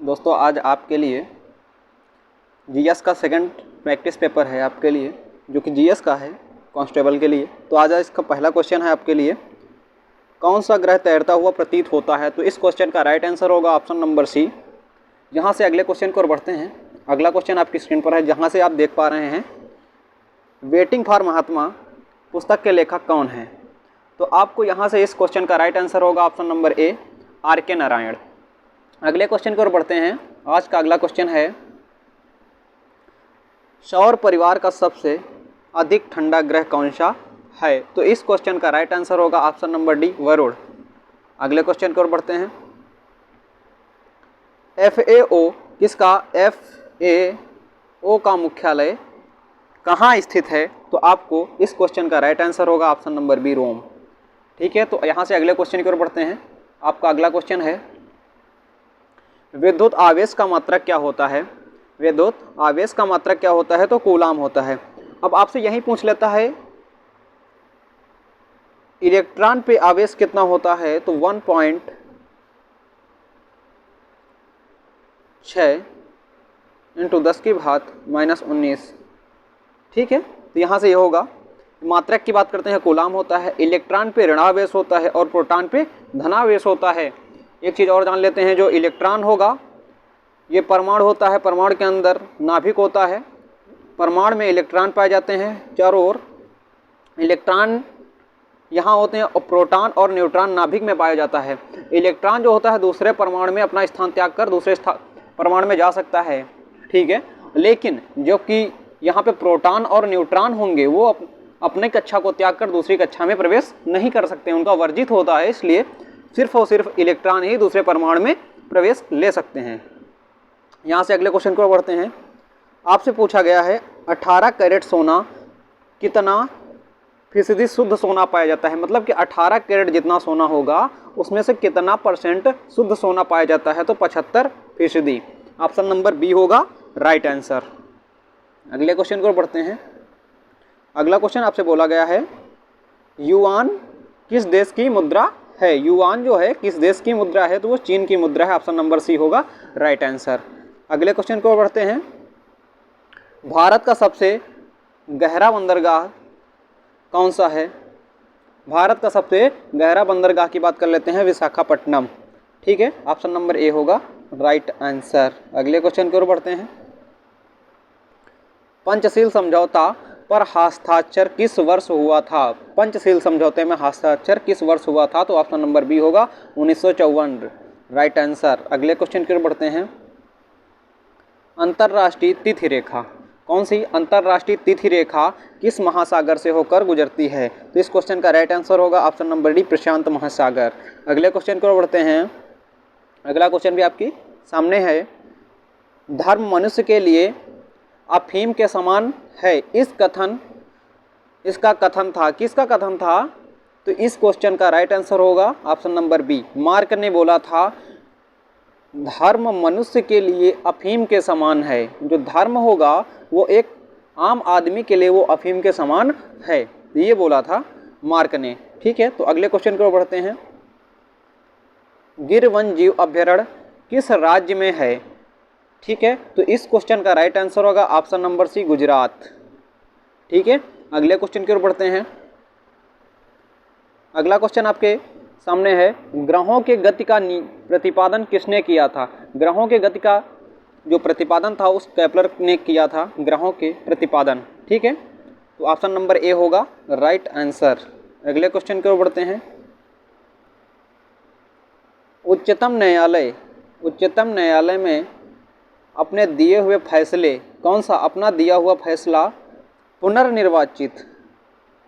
दोस्तों आज आपके लिए जीएस का सेकंड प्रैक्टिस पेपर है आपके लिए, जो कि जीएस का है कांस्टेबल के लिए। तो आज इसका पहला क्वेश्चन है आपके लिए, कौन सा ग्रह तैरता हुआ प्रतीत होता है। तो इस क्वेश्चन का राइट आंसर होगा ऑप्शन नंबर सी। यहाँ से अगले क्वेश्चन की ओर बढ़ते हैं। अगला क्वेश्चन आपकी स्क्रीन पर है, जहाँ से आप देख पा रहे हैं वेटिंग फॉर महात्मा पुस्तक के लेखक कौन हैं। तो आपको यहाँ से इस क्वेश्चन का राइट आंसर होगा option number A, R K. Narayan. अगले क्वेश्चन की ओर बढ़ते हैं। आज का अगला क्वेश्चन है, सौर परिवार का सबसे अधिक ठंडा ग्रह कौन सा है। तो इस क्वेश्चन का राइट आंसर होगा ऑप्शन नंबर डी, वरुण। अगले क्वेश्चन की ओर बढ़ते हैं। FAO किसका FAO का मुख्यालय कहाँ स्थित है। तो आपको इस क्वेश्चन का राइट आंसर होगा ऑप्शन नंबर बी, रोम। ठीक है, तो यहाँ से अगले क्वेश्चन की ओर बढ़ते हैं। आपका अगला क्वेश्चन है, विद्युत आवेश का मात्रक क्या होता है। विद्युत आवेश का मात्रक क्या होता है। तो कूलाम होता है। अब आपसे यही पूछ लेता है इलेक्ट्रॉन पे आवेश कितना होता है। तो 1.6 × 10⁻⁻19। ठीक है, तो यहाँ से ये होगा, मात्रक की बात करते हैं कूलाम होता है। इलेक्ट्रॉन पे ऋणावेश होता है और प्रोटॉन पे धनावेश होता है। एक चीज़ और जान लेते हैं, जो इलेक्ट्रॉन होगा ये परमाणु होता है, परमाणु के अंदर नाभिक होता है, परमाणु में इलेक्ट्रॉन पाए जाते हैं चारों ओर। इलेक्ट्रॉन यहाँ होते हैं और प्रोटॉन और न्यूट्रॉन नाभिक में पाया जाता है। इलेक्ट्रॉन जो होता है दूसरे परमाणु में अपना स्थान त्याग कर दूसरे परमाणु में जा सकता है। ठीक है, लेकिन जो कि यहाँ पे प्रोटॉन और न्यूट्रॉन होंगे वो अपने कक्षा को त्याग कर दूसरी कक्षा में प्रवेश नहीं कर सकते, उनका वर्जित होता है। इसलिए सिर्फ और सिर्फ इलेक्ट्रॉन ही दूसरे परमाणु में प्रवेश ले सकते हैं। यहाँ से अगले क्वेश्चन को बढ़ते हैं। आपसे पूछा गया है 18 कैरेट सोना कितना फीसदी शुद्ध सोना पाया जाता है। मतलब कि 18 कैरेट जितना सोना होगा उसमें से कितना % शुद्ध सोना पाया जाता है। तो 75%। ऑप्शन नंबर बी होगा राइट आंसर। अगले क्वेश्चन को बढ़ते हैं। अगला क्वेश्चन आपसे बोला गया है, युआन किस देश की मुद्रा है। युआन जो है किस देश की मुद्रा है। तो वो चीन की मुद्रा है। ऑप्शन नंबर सी होगा राइट आंसर। अगले क्वेश्चन को बढ़ते हैं। भारत का सबसे गहरा बंदरगाह कौन सा है। भारत का सबसे गहरा बंदरगाह की बात कर लेते हैं, विशाखापट्टनम। ठीक है, ऑप्शन नंबर ए होगा राइट आंसर। अगले क्वेश्चन की ओर बढ़ते हैं। पंचशील समझौता पर हस्ताक्षर किस वर्ष हुआ था। पंचशील समझौते में हस्ताक्षर किस वर्ष हुआ था। तो ऑप्शन नंबर बी होगा 1954 राइट आंसर। अगले क्वेश्चन की ओर बढ़ते हैं। अंतर्राष्ट्रीय तिथि रेखा कौन सी अंतर्राष्ट्रीय तिथि रेखा किस महासागर से होकर गुजरती है। तो इस क्वेश्चन का राइट आंसर होगा ऑप्शन नंबर डी, प्रशांत महासागर। अगले क्वेश्चन की ओर बढ़ते हैं। अगला क्वेश्चन भी आपकी सामने है, धर्म मनुष्य के लिए अफीम के समान है। इसका कथन था, किसका कथन था। तो इस क्वेश्चन का राइट आंसर होगा ऑप्शन नंबर बी, मार्क ने बोला था धर्म मनुष्य के लिए अफीम के समान है। जो धर्म होगा वो एक आम आदमी के लिए वो अफीम के समान है, ये बोला था मार्क ने। ठीक है, तो अगले क्वेश्चन की ओर बढ़ते हैं। गिर वन जीव अभ्यारण्य किस राज्य में है। ठीक है, तो इस क्वेश्चन का राइट आंसर होगा ऑप्शन नंबर सी, गुजरात। ठीक है, अगले क्वेश्चन की ओर बढ़ते हैं। अगला क्वेश्चन आपके सामने है, ग्रहों के गति का प्रतिपादन किसने किया था। ग्रहों के गति का जो प्रतिपादन था उस केपलर ने किया था, ग्रहों के प्रतिपादन। ठीक है, तो ऑप्शन नंबर ए होगा राइट आंसर। अगले क्वेश्चन की ओर बढ़ते हैं। उच्चतम न्यायालय में अपने दिए हुए फैसले कौन सा अपना दिया हुआ फैसला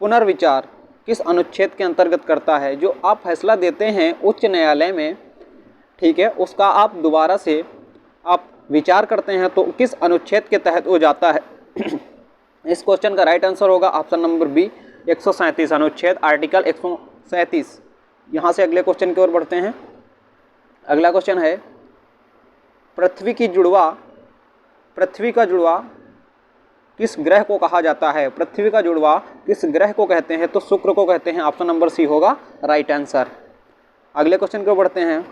पुनर्विचार किस अनुच्छेद के अंतर्गत करता है। जो आप फैसला देते हैं उच्च न्यायालय में, ठीक है, उसका आप दोबारा से आप विचार करते हैं तो किस अनुच्छेद के तहत वो जाता है। इस क्वेश्चन का राइट आंसर होगा ऑप्शन नंबर बी, 137 अनुच्छेद, आर्टिकल 137। यहाँ से अगले क्वेश्चन की ओर बढ़ते हैं। अगला क्वेश्चन है, पृथ्वी का जुड़वा किस ग्रह को कहा जाता है। पृथ्वी का जुड़वा किस ग्रह को कहते हैं। तो शुक्र को कहते हैं। ऑप्शन नंबर सी होगा राइट आंसर। अगले क्वेश्चन को बढ़ते हैं।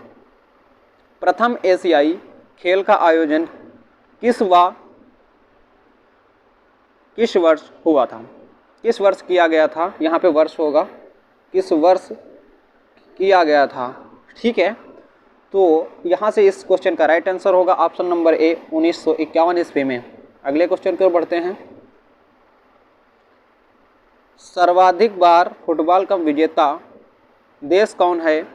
प्रथम एशियाई खेल का आयोजन किस वर्ष हुआ था? किस वर्ष किया गया था? यहाँ पे वर्ष होगा, किस वर्ष किया गया था। ठीक है, तो यहाँ से इस क्वेश्चन का राइट आंसर होगा ऑप्शन नंबर ए 1951 ईस्वी में। अगले क्वेश्चन की ओर बढ़ते हैं। सर्वाधिक बार फुटबॉल का विजेता देश कौन है?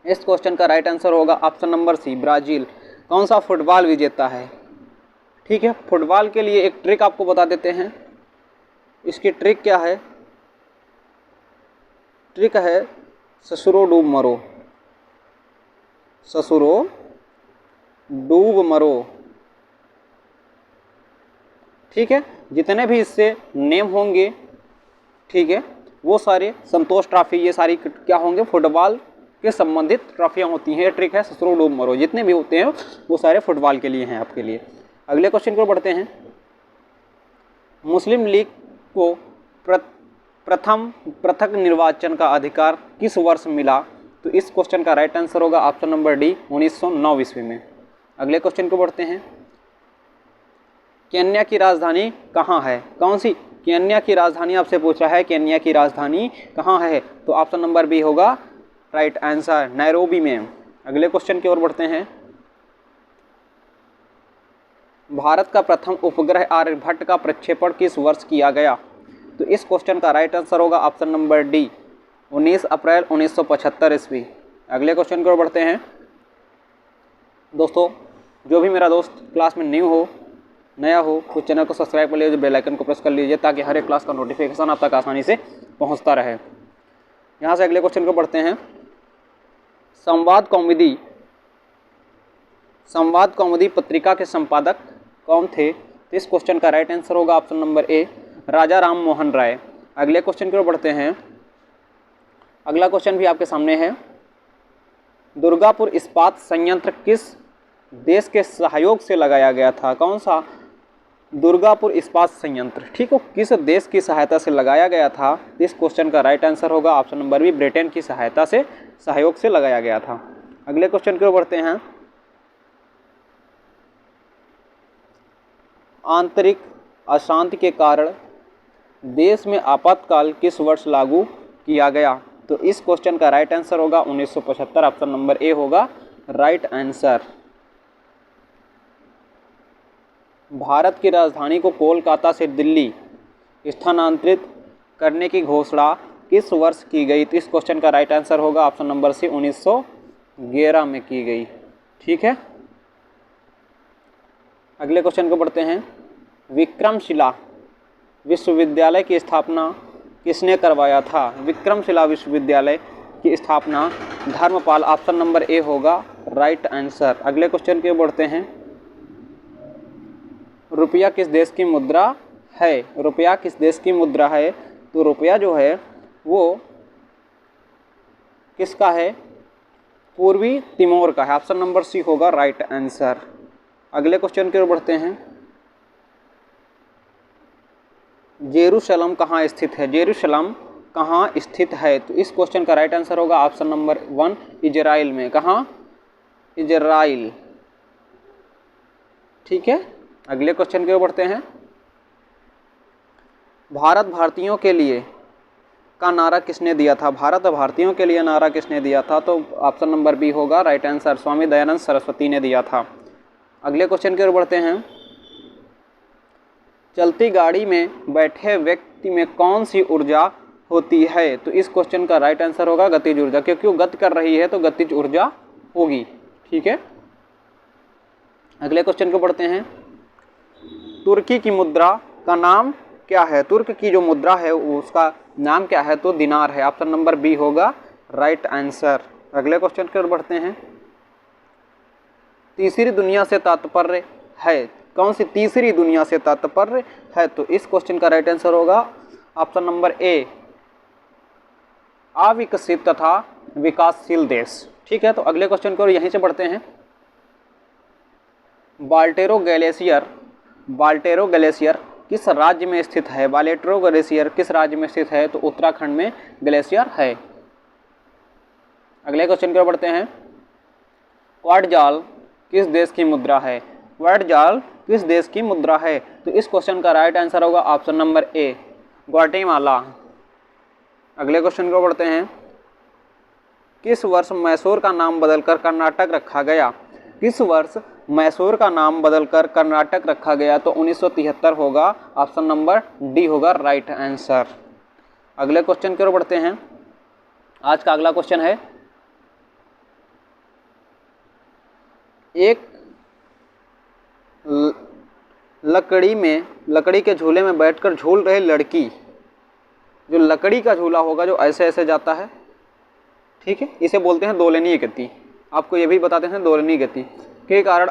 इस क्वेश्चन का राइट आंसर होगा ऑप्शन नंबर सी ब्राज़ील। कौन सा फुटबॉल विजेता है? ठीक है, फुटबॉल के लिए एक ट्रिक आपको बता देते हैं। इसकी ट्रिक क्या है? ट्रिक है ससुरो डूब मरो, ससुरो डूब मरो। ठीक है, जितने भी इससे नेम होंगे, ठीक है, वो सारे संतोष ट्रॉफी, ये सारी क्या होंगे? फुटबॉल के संबंधित ट्रॉफियाँ होती हैं। ट्रिक है ससुरो डूब मरो, जितने भी होते हैं वो सारे फुटबॉल के लिए हैं आपके लिए। अगले क्वेश्चन को बढ़ते हैं। मुस्लिम लीग को प्रथम पृथक निर्वाचन का अधिकार किस वर्ष मिला? तो इस क्वेश्चन का राइट आंसर होगा ऑप्शन नंबर डी 1909 ईस्वी में। अगले क्वेश्चन को बढ़ते हैं। केन्या की राजधानी कहाँ है? कौन सी? केन्या की राजधानी आपसे पूछा है, केन्या की राजधानी कहाँ है? तो ऑप्शन नंबर बी होगा राइट आंसर, नैरोबी में। अगले क्वेश्चन की ओर बढ़ते हैं। भारत का प्रथम उपग्रह आर्यभट्ट का प्रक्षेपण किस वर्ष किया गया? तो इस क्वेश्चन का राइट आंसर होगा ऑप्शन नंबर डी 19 अप्रैल 1975 ईस्वी। अगले क्वेश्चन की ओर बढ़ते हैं। दोस्तों, जो भी मेरा दोस्त क्लास में नया हो तो चैनल को सब्सक्राइब कर लीजिए, बेल आइकन को प्रेस कर लीजिए ताकि हर एक क्लास का नोटिफिकेशन आप तक आसानी से पहुंचता रहे। यहाँ से अगले क्वेश्चन को बढ़ते हैं। संवाद कौमुदी पत्रिका के संपादक कौन थे? तो इस क्वेश्चन का राइट आंसर होगा ऑप्शन नंबर ए राजा राम मोहन राय। अगले क्वेश्चन की ओर बढ़ते हैं। अगला क्वेश्चन भी आपके सामने है। दुर्गापुर इस्पात संयंत्र किस देश के सहयोग से लगाया गया था? कौन सा? दुर्गापुर इस्पात संयंत्र, ठीक हो, किस देश की सहायता से लगाया गया था? इस क्वेश्चन का राइट आंसर होगा ऑप्शन नंबर बी ब्रिटेन की सहायता से, सहयोग से लगाया गया था। अगले क्वेश्चन की ओर बढ़ते हैं। आंतरिक अशांति के कारण देश में आपातकाल किस वर्ष लागू किया गया? तो इस क्वेश्चन का राइट आंसर होगा 1975, ऑप्शन नंबर ए होगा राइट आंसर। भारत की राजधानी को कोलकाता से दिल्ली स्थानांतरित करने की घोषणा किस वर्ष की गई? तो इस क्वेश्चन का राइट आंसर होगा ऑप्शन नंबर सी 1911 में की गई। ठीक है, अगले क्वेश्चन को बढ़ते हैं। विक्रमशिला विश्वविद्यालय की स्थापना किसने करवाया था? विक्रमशिला विश्वविद्यालय की स्थापना धर्मपाल, ऑप्शन नंबर ए होगा राइट आंसर। अगले क्वेश्चन की ओर बढ़ते हैं। रुपया किस देश की मुद्रा है? रुपया किस देश की मुद्रा है? तो रुपया जो है वो किसका है? पूर्वी तिमोर का है, ऑप्शन नंबर सी होगा राइट आंसर। अगले क्वेश्चन की ओर बढ़ते हैं। जेरूशलम कहाँ स्थित है? जेरूशलम कहाँ स्थित है? तो इस क्वेश्चन का राइट आंसर होगा ऑप्शन नंबर 1 इजराइल में। कहाँ? इजराइल। ठीक है, अगले क्वेश्चन की ओर बढ़ते हैं। भारत भारतीयों के लिए का नारा किसने दिया था? भारत भारतीयों के लिए नारा किसने दिया था? तो ऑप्शन नंबर बी होगा राइट आंसर, स्वामी दयानंद सरस्वती ने दिया था। अगले क्वेश्चन की ओर बढ़ते हैं। चलती गाड़ी में बैठे व्यक्ति में कौन सी ऊर्जा होती है? तो इस क्वेश्चन का राइट आंसर होगा गतिज ऊर्जा, क्योंकि वो गति कर रही है तो गतिज ऊर्जा होगी। ठीक है, अगले क्वेश्चन को बढ़ते हैं। तुर्की की मुद्रा का नाम क्या है? तुर्क की जो मुद्रा है उसका नाम क्या है? तो दिनार है, ऑप्शन नंबर बी होगा राइट आंसर। अगले क्वेश्चन की ओर बढ़ते हैं। तीसरी दुनिया से तात्पर्य है? कौन सी तीसरी दुनिया से तात्पर्य है? तो इस क्वेश्चन का राइट आंसर होगा ऑप्शन नंबर ए अविकसित तथा विकासशील देश। ठीक है, तो अगले क्वेश्चन को यहीं से बढ़ते हैं। बाल्टेरो ग्लेशियर किस राज्य में स्थित है? बाल्टेरो ग्लेशियर किस राज्य में स्थित है? तो उत्तराखंड में ग्लेशियर है। अगले क्वेश्चन की ओर बढ़ते हैं। क्वाड जाल किस देश की मुद्रा है? व्हाइट जाल किस देश की मुद्रा है? तो इस क्वेश्चन का राइट आंसर होगा ऑप्शन नंबर ए, ग्वाटेमाला। अगले क्वेश्चन को पढ़ते हैं। किस वर्ष मैसूर का नाम बदलकर कर्नाटक रखा गया? किस वर्ष मैसूर का नाम बदलकर कर्नाटक रखा गया? तो 1973 होगा, ऑप्शन नंबर डी होगा राइट आंसर। अगले क्वेश्चन की ओर बढ़ते हैं। आज का अगला क्वेश्चन है, एक लकड़ी के झूले में बैठकर झूल रही लड़की, जो लकड़ी का झूला होगा जो ऐसे ऐसे जाता है, ठीक है, इसे बोलते हैं दोलनीय गति। आपको ये भी बताते हैं दोलनीय गति के कारण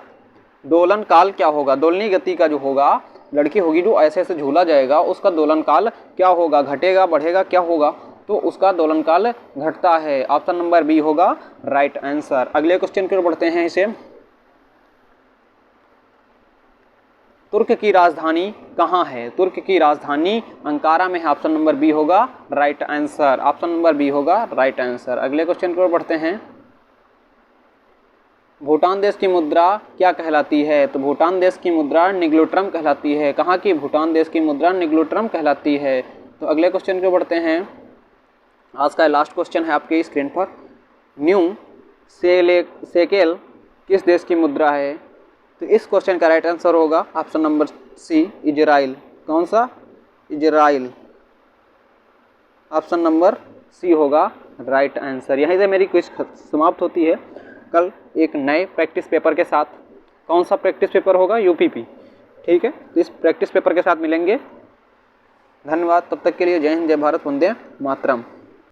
दोलन काल क्या होगा? दोलनीय गति का जो होगा, लड़की होगी जो ऐसे ऐसे झूला जाएगा, उसका दोलन काल क्या होगा? घटेगा, बढ़ेगा, क्या होगा? तो उसका दोलन काल घटता है। ऑप्शन नंबर बी होगा राइट आंसर। अगले क्वेश्चन की ओर बढ़ते हैं। इसे तुर्क की राजधानी कहाँ है? तुर्क की राजधानी अंकारा में है। ऑप्शन नंबर बी होगा right answer. Option number B होगा राइट आंसर। अगले क्वेश्चन की ओर बढ़ते हैं। भूटान देश की मुद्रा क्या कहलाती है? तो भूटान देश की मुद्रा निग्लोट्रम कहलाती है। कहाँ की? भूटान देश की मुद्रा निग्लोट्रम कहलाती है। तो अगले क्वेश्चन की ओर बढ़ते हैं। आज का लास्ट क्वेश्चन है आपके स्क्रीन पर। न्यू शेकेल किस देश की मुद्रा है? तो इस क्वेश्चन का राइट आंसर होगा ऑप्शन नंबर सी, इजराइल। कौन सा? इजराइल। ऑप्शन नंबर सी होगा राइट आंसर। यहीं से मेरी क्विज समाप्त होती है। कल एक नए प्रैक्टिस पेपर के साथ, कौन सा प्रैक्टिस पेपर होगा? यूपीपी, ठीक है। तो इस प्रैक्टिस पेपर के साथ मिलेंगे। धन्यवाद। तब तक के लिए जय हिंद, जय भारत, वंदे मातरम।